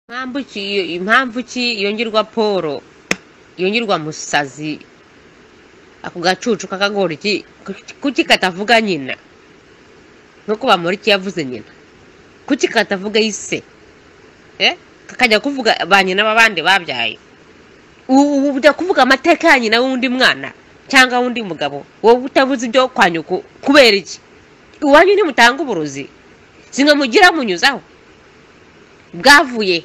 impamvu ki yongerwa Paul yongerwa Musazi ako gacucu kakagora iki kuki katavuga nyina nuko bamuriki yavuze nyina kuki katavuga ise kakajya kuvuga banyina babandi babyaye ujya kuvuga amateka ya nyina wundi mwana cyangwa wundi mugabo wowe utavuze ibyo kwanyuko kubera iki uwanyu ni mutanga uburozi singa mugira munyuzaho bwavuye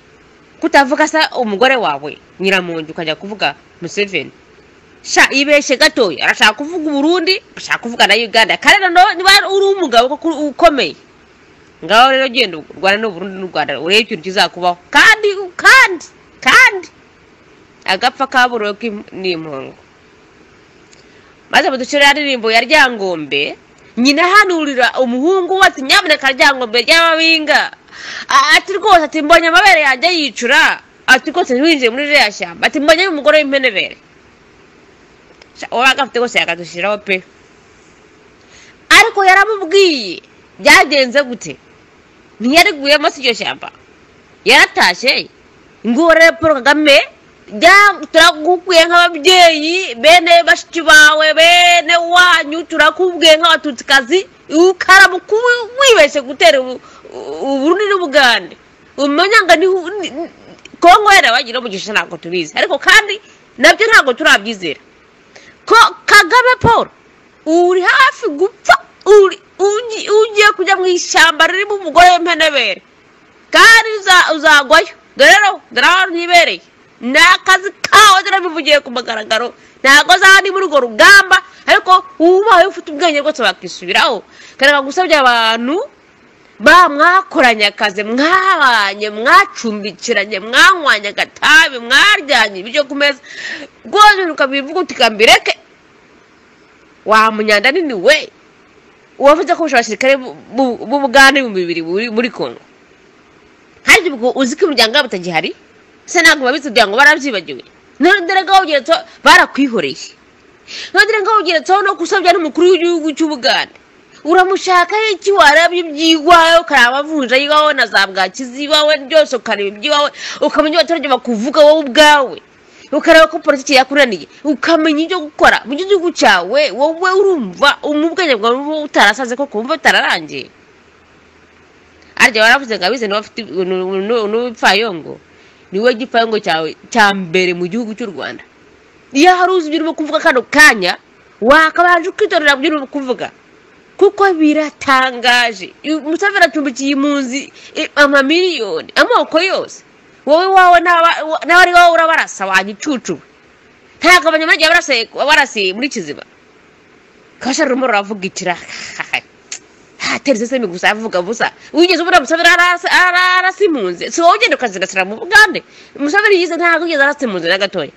kutavuga sa umugore wawe nyiramunju ukajya kuvuga Museveni sha ibeshe gatoya arashaka kuvuga Burundi ashaka kuvuga na Uganda kandi niba uri umugabo ko ukomeye ngaho rero genda Rwanda no Burundi n'u Rwanda urebe ikintu kizakubaho kandi agapfa kaburo n'impongo maze baducira aririmbo ya Ryangombe nyina hanurira umuhungu wati nyaboneka Ryangombe ry'ababinga ati rwose ati mbonye amabere yanjye yicura ati rwose ntiwinjiye muri rya shyamba ati mbonye umugore w'impenebere wagafite gose yakadushiraho pe ariko yaramubwiye byagenze gute ntiyariguyemo iryo shyamba yaratashye ngore Paul Kagame turagukuye nk'ababyeyi bene bashiki bawe bene wanyu turakubwiye nk'abatutsikazi ukaramuku wibeshe gutera Burundi n'Ubugande umanyanga ni Kongo yera bagira umugisha ntabwo tubizi ariko kandi nabyo ntabwo turabyizera ko Kagame Paul uri hafi gupfa ugiye kujya mu ishyamba ririmo umugore w'impenebere kandi uzagwayo rero nibereye nakazi kawe darabivugiye ku magaragaro ntago zandi muri go rugamba ariko ubaye ufite ubwenge rwose bakisubiraho kandi bagusabye abantu mwakoranya akazi mwabanye mwacumbikiranye mwanywanya gatabi mwaryanye ibyo kumeza rwose ukabivuga utikambireke wa munyanda nini we uwavuze ko ushobashirikare b'Ubugande mu bibiri muri Kongo hari ubwo uziko umuryango batagihari se ntabwo babizi byango baravyibagiwe none ngaho ugeretso barakwihoreye none ngaho ugeretso no kusabya n'umukuru w'igihugu cy'Ubugande uramushaka iki warabye byigwayo karabavunja yigaho na zabwakizi bawe byose ukareba ibyiwawe ukamenya abaturage bakuvuga wowe ubwawe ukareba ko politiki yakuraniye ukamenya ibyo gukora mu gihugu cyawe wowe urumva umubwenge bwawe utarasaze ko kumva utararangiye arya waravuze ngabize no bafite n'upfayongo niwe gipfango cyawe cyambere mu gihugu cy'u Rwanda iyo haruzi birimo kuvuga kano kanya wakabanje kwitorera by'urimo kuvuga kuko biratangaje Museveni acumbikiye impunzi amamiliyoni amoko yose wowe wawe n'abari wowe urabarasa wanyicucu ntago abanyamajya barase muri Kiziba kasha rumo ravuga ikira terese semi gusa avuga busa wigeze ubura Museveni arasi impunzi so ugenda ukazigasira mu Bugande Museveni yize ntago yigeze arasi impunzi na gatoya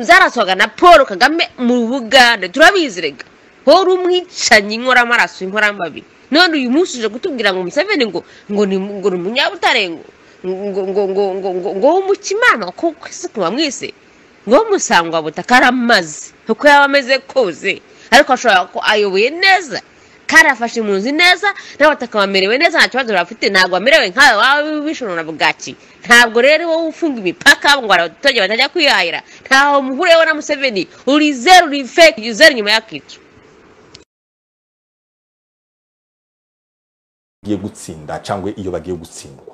zaraswaga na Paul Kagame mu Bugande turabizirega horo umwicanyi nkora amaraso inkora mbabi none uyu munsi uje gutubwira ngo Museveni ngo ni umunyabutarengo ngo umukimana ko kwisuku bamwise ngo musangwa butakaramaze uko yabameze koze ariko ashobora ko ayoboye neza karafashe impunzi neza n'abatakabamerewe neza nta kibazo bafite ntabwo amerewe nkawe wawe bishonora bwaki ntabwo rero wowe ufunga imipaka ngo abaturage batajya kwihahira ntaho muhureho na Museveni uri zero uri fake user nyuma yakicu giye gutsinda cyangwa iyo bagiye gutsindwa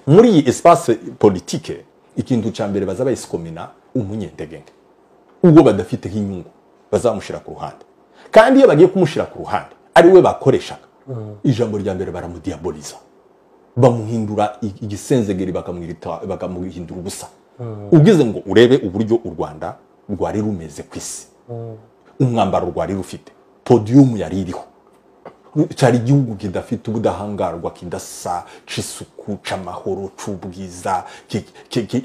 muri iyi espace politique ikintu cyambere baza bayisikomina umunyendegenge ubwo badafite inyungu bazamushira ku ruhande kandi iyo bagiye kumushira ku ruhande ari we bakoreshaga ijambo rya mbere baramudiaboliza bamuhindura igisenzegeri bakamuhindura ubusa ugize ngo urebe uburyo u Rwanda rwari rumeze kwisi umwambaro rwari rufite podium yari iriho cyari igihugu kidafite ubudahangarwa kidasa cisuku camahoro cubwiza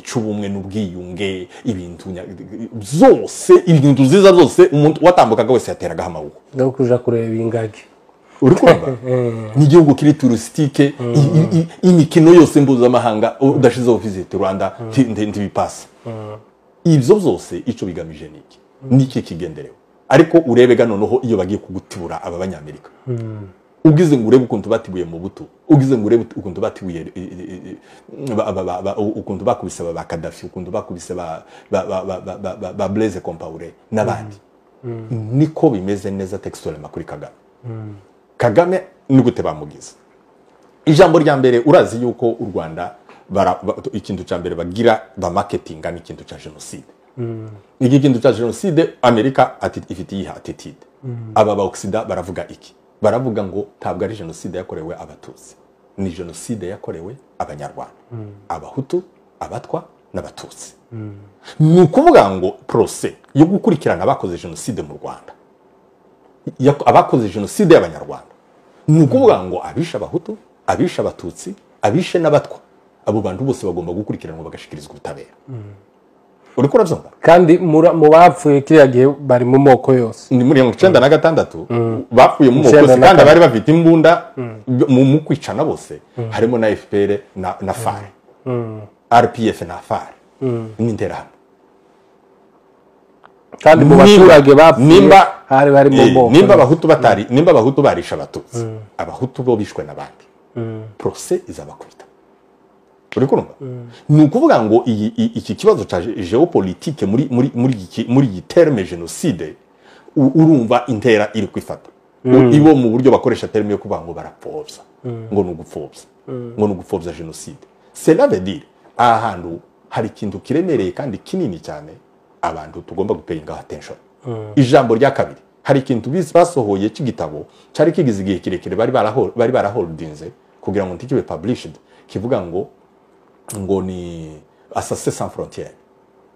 cyubumwe n'ubwiyunge ibintu zose ibintu ziza zose umuntu watambukaga wese yateraga amabuko no kuja kureba ingagi uri kumva ni igihugu kiri touristique imikino yose mpuzamahanga udashizeho visit Rwanda ndibipasa ibyo zose ico bigamije niki kigenderewe ariko urebega noneho iyo bagiye kugutibura aba banyamerika ugize ngo urebe ukuntu batibuye mu buto, ugize ngo urebe ukuntu batibuye ukuntu bakubise ba Gaddafi, ukuntu bakubise ba Blaise Compaoré n'abandi. Niko bimeze neza textuellement kuri Kagame. Kagame ni gute bamugize. Ijambo rya mbere urazi yuko u Rwanda ikintu cya mbere bagira ba marketing ni ikintu cya genocide. Iki kintu cya genocide Amerika ifite iyi attitude. Aba ba Occident baravuga iki? Baravuga ngo ntabwo ari genocide yakorewe abatutsi, ni genocide yakorewe abanyarwanda, abahutu, abatwa n'abatutsi. Ni ukuvuga ngo procès yo gukurikirana abakoze genocide mu Rwanda, abakoze genocide y'abanyarwanda, ni ukuvuga ngo abisha abahutu, abisha abatutsi, abishe n'abatwa, abo bantu bose bagomba gukurikiranwa bagashikirizwa ubutabera. Uriko urabyumva? Kandi mu bapfuye kiriya gihe bari mu moko yose. Ni muri 1996 bapfuye mu moko yose kandi bari bafite imbunda mu kwicana bose, harimo na FPR na FAR, RPF na FAR n'interahamwe. Kandi mu baturage bapfuye hari bari mu moko, nimba abahutu barisha abatutsi, abahutu bo bishwe n'abandi, procès izabakubita. Uriko urumva? Ni ukuvuga ngo iki kibazo cya geopolitique muri iyi terme genocide, urumva intera iri kwifata. Ibo mu buryo bakoresha terme yo kuvuga ngo barapfobya, ngo ni ugupfobya genocide. Cela veut dire ahantu hari ikintu kiremereye kandi kinini cyane abantu tugomba gupayinga attention. Ijambo rya kabiri, hari ikintu basohoye cy'igitabo cyari kigize igihe kirekire bari baraholdinze kugira ngo ntikibe published, kivuga ngo ni Assassin sans frontières,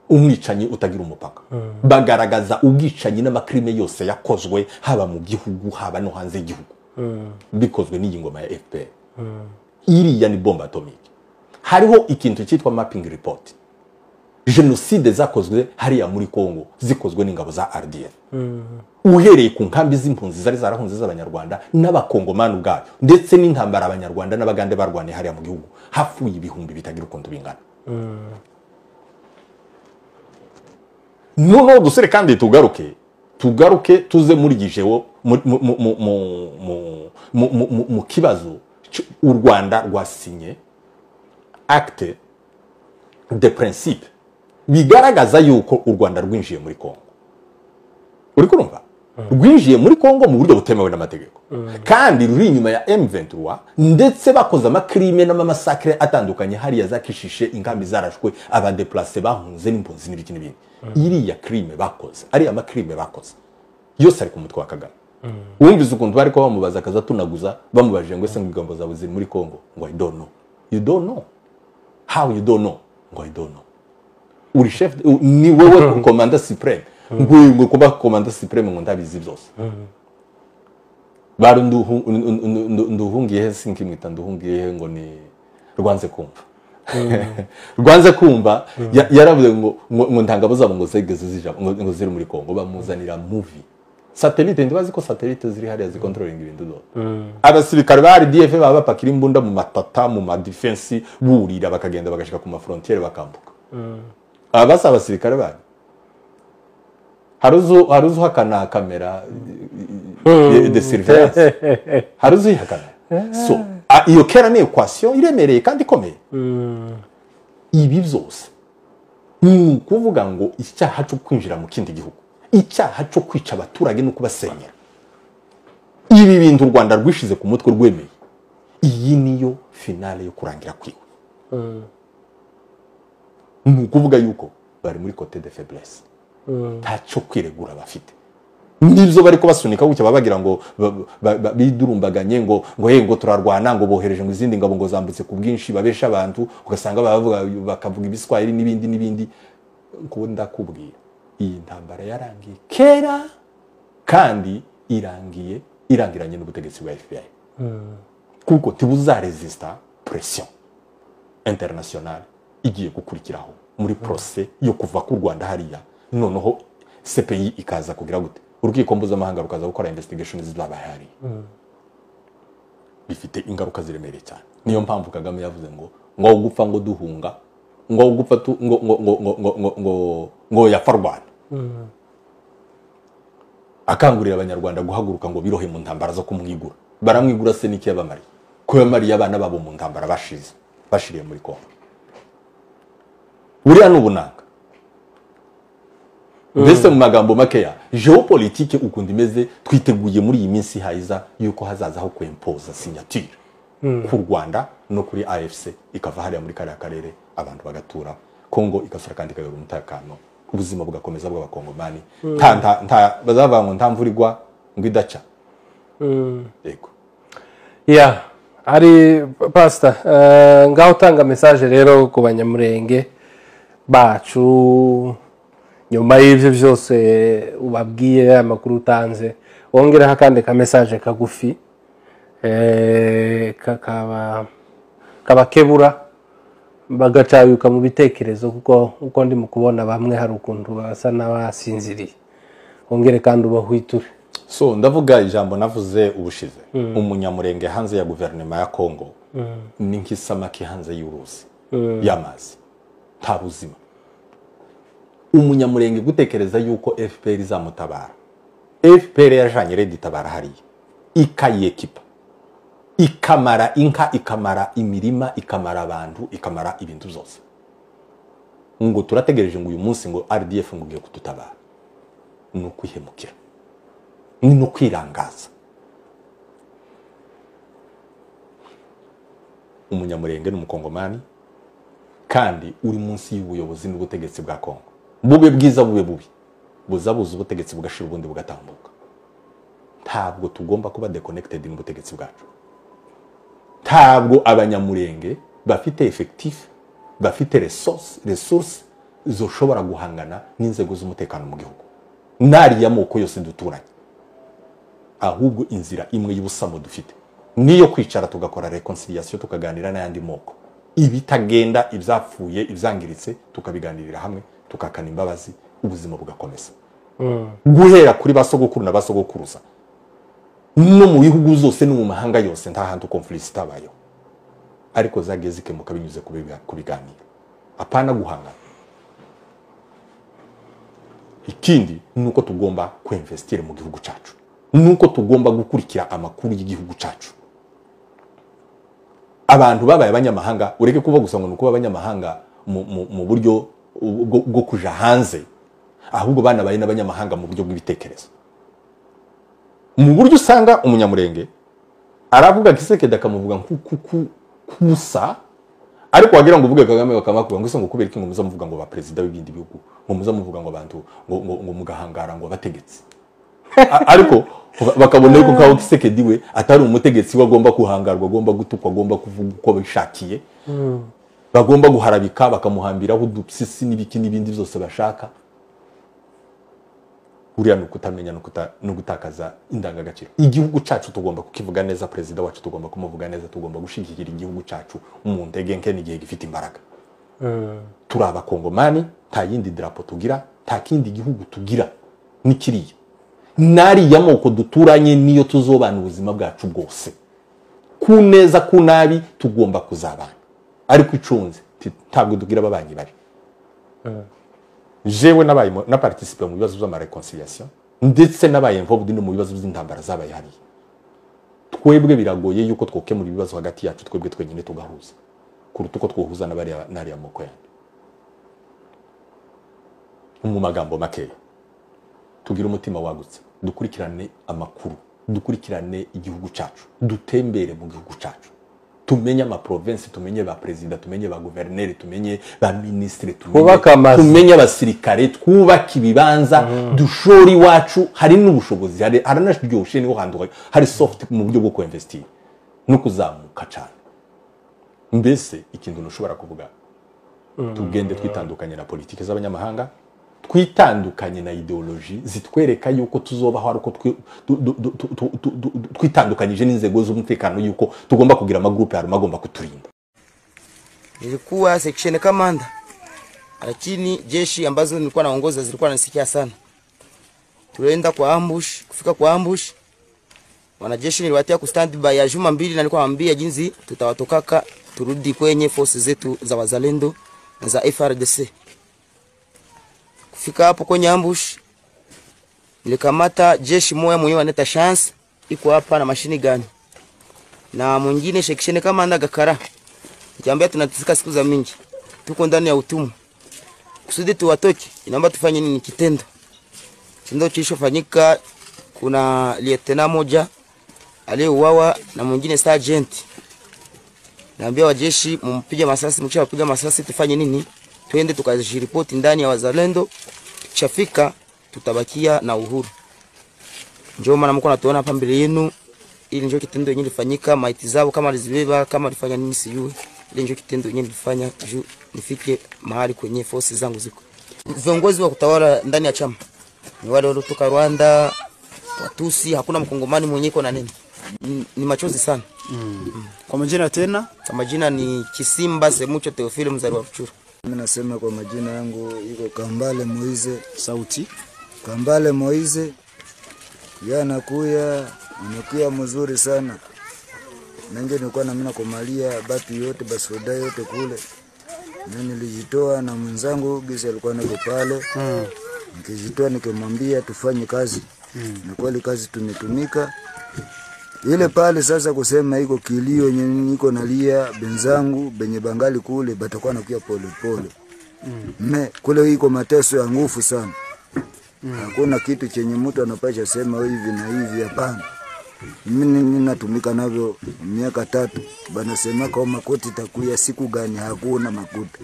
umwicanyi utagira umupaka. Bagaragaza ubwicanyi n'amakrime yose yakozwe haba mu gihugu haba no hanze y'igihugu, bikozwe n'iyi ngoma ya FPR. Iriya ni bombe atomique. Hariho ikintu cyitwa mapping report. Genocide zakozwe hariya muri Kongo zikozwe n'ingabo za RDF. Uhereye ku nkambi z'impunzi zari zarahunze z'abanyarwanda n'abakongomani ubwabo, ndetse n'intambara abanyarwanda n'abagande barwaniye hariya mu gihugu, hafuye ibihumbi bitagira ukuntu bingana. Noneho dusere kandi tugaruke tuze muri gijeo mu kibazo u Rwanda rwasinye acte de principe bigaragaza yuko u Rwanda rwinjiye muri Kongo. Uri kurumva? Rwinjiye muri Kongo mu buryo butemewe n'amategeko, kandi ruri inyuma ya M23, ndetse bakoze amakrime n'amamasakre atandukanye hariya zakishishe, inkambi zarashwe, abadeplace bahunze n'impunzi n'ibiki n'ibindi. Iriya crime bakoze, ari amakrime bakoze yose ari ku mutwe wa Kagame. Wumvize ukuntu bari ko bamubaza akaza tunaguza, bamubajije ngo ese ngigombo zawe ziri muri Kongo, ngo I don't know. You don't know? How you don't know? Ngo I don't know. Uri chef ni wewe commandant supreme, ngo kuba commandant supreme ngo ndabizi byose. Bari nduhungiye sinkimwita nduhungiye ngo ni rwanze kumva. Rwanze kumva yaravuze ngo ntangabo zabo ngo zegeze zija ngo ziri muri Kongo, bamuzanira movie satellite. Ndibazi ko satellite ziri hariya zicontrolling ibintu do. Abasirikare ba RDF baba bapakira imbunda mu matata mu ma defense burira bakagenda bagashika ku ma frontiere bakambuka. Abasa abasirikare bari haruzu hakana kamera de surveillance, haruzu hakana. So iyo kera ni equation iremereye kandi ikomeye. Ibi byose ni kuvuga ngo icyaha cyo kwinjira mu kindi gihugu, icyaha cyo kwica abaturage no kubasenyera, ibi bintu u Rwanda rwishize ku mutwe rwemeye. Iyi niyo finale yo kurangira kwiwe. Ni kuvuga yuko bari muri côté de faiblesse, ntacyo kwiregura bafite. Nibyo bari ko basunika gutya babagira ngo bidurumbaganye ngo turarwana, ngo bohereje mu izindi ngabo ngo zambutse ku bwinshi babesha abantu, ugasanga bakavuga ibiswahili n'ibindi. Ngo ndakubwira iyi ntambara yarangiye kera, kandi irangiranye n'ubutegetsi bwa FBI, kuko tibuzaresista pression internationale igiye gukurikiraho muri procès yo kuva ku Rwanda hariya. Noneho CPI ikaza kugira gute, urukiko mpuzamahanga rukaza gukora investigation z'abahari. Bifite ingaruka ziremereye cyane. Niyo mpamvu Kagame yavuze ngo gupfa ngo duhunga, ngo gupfa ngo yafarwana. Akangurira abanyarwanda guhaguruka ngo birohe mu ntambara zo kumwigura, baramwigura se niki yabamari ko yamari abana babo mu ntambara bashiriye muri Kongo buriya n'ubunanga mbese mu magambo makeya geopolitique ukundi meze twiteguye muri iyi minsi hayiza yuko hazazaho kwempoza signature ku Rwanda no kuri AFC ikava hariya muri kariya karere abantu bagatura Kongo igasura kandi ikayobora umutekano ubuzima bugakomeza bw'abakongomani nta bazava ngo ntamvurirwa ngo idaca yego ya ari pastor ngaho tanga message rero ku banyamurenge bacu nyuma y'ivyo byose ubabwiye amakuru utanze wongeraho kandi ka message kagufi kabakebura bagacayuka mu bitekerezo kuko uko ndi mu kubona bamwe hari ukuntu basa n'abasinziriye wongere kandi ubahwiture. So ndavuga ijambo navuze ubushize umunyamurenge hanze ya guverinoma ya Kongo ni nk'isamaki hanze y'uruzi y'amazi nta buzima. Umunyamurenge gutekereza yuko FPR izamutabara, FPR yajanye Red Tabara hariya ikayekipa ikamara inka ikamara imirima ikamara abantu ikamara ibintu byose ngo turategereje ngo uyu munsi ngo RDF ngo ugiye kututabara no kwihemukira no kwirangaza. Umunyamurenge n'umukongomani kandi uri munsi y'ubuyobozi n'ubutegetsi bwa Kongo bube bwiza bube bubi buzabuza ubutegetsi bugashira ubundi bugatambuka. Ntabwo tugomba kuba deconnected n'ubutegetsi bwacu. Ntabwo abanyamurenge bafite effectif bafite resource zoshobora guhangana n'inzego z'umutekano mu gihugu nari yamoko yose duturanye, ahubwo inzira imwe y'ubusamo dufite niyo kwicara tugakora reconciliation tukaganira n'ayandi moko ibitagenda ibyapfuye ibyangiritse tukabiganirira hamwe tukakana imbabazi ubuzima bugakomeza guhera kuri basogokuru na basogokuruza no mu bihugu zose no mu mahanga yose nta hantu conflict itabayo ariko zageze kemuka binyuze kubiganira apana guhangana. Ikindi nuko tugomba kwinvestire mu gihugu cyacu, nuko tugomba gukurikira amakuru y'igihugu cyacu. Abantu babaye abanyamahanga ureke kuva gusa ngo nuko abanyamahanga mu buryo bwo kuja hanze, ahubwo banabaye n'abanyamahanga mu buryo bw'ibitekerezo. Mu buryo usanga umunyamurenge aravuga Kisekedi akamuvuga kusa ariko wagira ngo uvuge Kagame bakamakuvuga ngo ngo kubera iki ngo muzamuvuga ngo ba president w'ibindi bihugu ngo muzamuvuga ngo abantu ngo mugahangara ngo bategetsi ariko bakabona yuko kawo Kisekedi we atari umutegetsi wagomba kuhangarwa agomba gutukwa agomba kuvuga uko bishakiye bagomba guharabika bakamuhambiraho udupsisi n'ibiki n'ibindi byose bashaka. Uriya nukutamenya no gutakaza indangagaciro. Igihugu cyacu tugomba kukivuga neza, president wacu tugomba kumuvuga neza, tugomba gushigikira igihugu cyacu mu ndege nke n'igihe gifite imbaraga. Turaba Kongomani nta yindi drapo tugira, nta kindi gihugu tugira nikiriya. Nari yamoko duturanye niyo tuzobana ubuzima bwacu bwose. Kuneza kunabi tugomba kuzabana. Ariko icunze ntabwo dugira ababanyi bari. Jewe nabaye na participer mu bibazo by'ama reconciliation ndetse nabaye involved no mu bibazo by'intambara zabaye hari. Twebwe biragoye yuko twokemura ibibazo hagati yacu twebwe twenyine tugahuza kuruta uko twohuza n'ari amoko yandi. Mu magambo make tugira umutima wagutse dukurikirane amakuru dukurikirane igihugu cyacu dutembere mu gihugu cyacu tumenye ama province tumenye ba president tumenye ba gouverneur tumenye ba ministre tumenye abasirikare twubaka ibibanza dushori wacu hari n'ubushobozi hari aranashyoshe niho handuka hari soft mu buryo bwo kuinvestir no kuzamuka cyane. Mbese ikintu nushobora kuvuga tugende twitandukanye na politike z'abanyamahanga twitandukanye na ideology zitwereka yuko tuzobaho ariko twitandukanyije n'inzego z'umutekano yuko tugomba kugira amagroupe yaro magomba kuturinda. Nilikuwa section commander lakini jeshi ambazo nilikuwa naongoza zilikuwa nanisikia sana. Tulienda kwa ambush, kufika kwa ambush wanajeshi niliwatia ku standby ya juma 2 na nilikuwa naambia jinsi tutawatokaka turudi kwenye forces zetu za wazalendo na za FRDC. Kufika hapo kwenye ambush nilikamata jeshi moja mwenyewe anaita Chance iko hapa na mashini gani na mwingine section kamanda Gakara. Nikiambia tunateseka siku za mingi. Tuko ndani ya utumwa. Kusudi tuwatoke, inaomba tufanye nini kitendo. Kitendo kilichofanyika, kuna lieutenant moja aliyeuawa na mwingine sergeant. Naambia wajeshi mumpige masasi, mkishapiga masasi tufanye nini? Twende tukajiripoti ndani ya wazalendo. Tukishafika tutabakia na uhuru. Njoo maana mko natuona hapa mbele yenu. Ili njoo kitendo yenyewe lifanyika, maiti zao kama alizibeba, kama alifanya nini sijui. Ili njoo kitendo yenyewe lifanya juu nifike mahali kwenye forces zangu ziko. Viongozi wa kutawala ndani ya chama ni wale waliotoka Rwanda, Watusi, hakuna mkongomani mwenye iko na nini. Ni machozi sana. Kwa majina tena? Kwa majina ni Kisimba Semucho Teofilo Mzali wa Ruchuru. Mimi nasema kwa majina yangu iko Kambale Moize. Sauti Kambale Moize. Anakuya mzuri sana. Nange nilikuwa na mimi nakomalia batu yote basoda yote kule. Na nilijitoa na mwenzangu Gisa alikuwa nako pale. Nikijitoa nikimwambia tufanye kazi. Na kweli kazi tumetumika. Ile pale sasa kusema iko kilio niko nalia benzangu benye bangali kule batakuwa nakuya pole pole. Kule iko mateso ya nguvu sana. Hakuna kitu chenye mtu anapasha sema hivi na hivi hapana. Mimi ninatumika navyo miaka 3. Bana sema kama makuta itakuya siku gani hakuna makuta.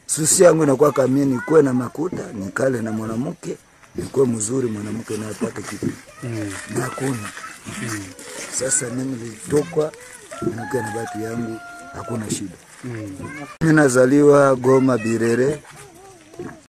Susi yangu inakuwa kamini kuwe na makuta, nikale na mwanamke, nikuwe mzuri mwanamke na apate kitu. Na hakuna. Sasa mimi nilitoka na batu yangu hakuna shida. Mimi nazaliwa Goma Birere.